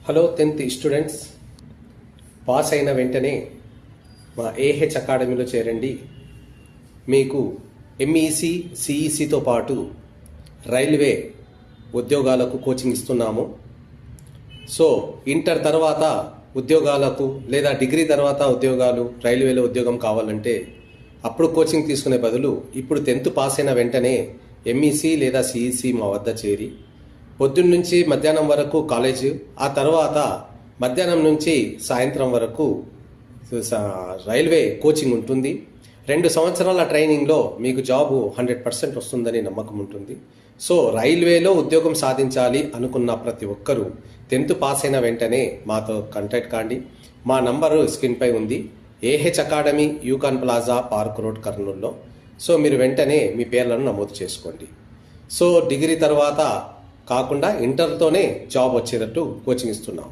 Hello 10th students, pass అయిన వెంటనే మా ఏహెచ్ అకాడమీలో చేరండి. మీకు ఎంఈసి సిఈసితో పాటు రైల్వే ఉద్యోగాలకు కోచింగ్ ఇస్తున్నాము. సో ఇంటర్ తర్వాత ఉద్యోగాలకు లేదా డిగ్రీ తర్వాత ఉద్యోగాలు రైల్వేలో ఉద్యోగం కావాలంటే అప్పుడు కోచింగ్ తీసుకునే బదులు ఇప్పుడు 10th పాస్ అయిన వెంటనే ఎంఈసి లేదా సిఈసి మా వద్ద చేరి పొద్దున్న నుంచి మధ్యాహ్నం వరకు కాలేజ్, ఆ తర్వాత మధ్యాహ్నం నుంచి సాయంత్రం వరకు రైల్వే కోచింగ్ ఉంటుంది. 2 సంవత్సరాల ట్రైనింగ్లో మీకు జాబు 100% వస్తుందని నమ్మకం ఉంటుంది. సో రైల్వేలో ఉద్యోగం సాధించాలి అనుకున్న ప్రతి ఒక్కరూ 10th పాస్ అయిన వెంటనే మాతో కాంటాక్ట్ కాండి. మా నంబరు స్క్రీన్పై ఉంది. AH Academy, Yukon Plaza, Park Road, కర్నూలులో. సో మీరు వెంటనే మీ పేర్లను నమోదు చేసుకోండి. సో డిగ్రీ తర్వాత కాకుండా ఇంటర్తోనే జాబ్ వచ్చేటట్టు కోచింగ్ ఇస్తున్నాము.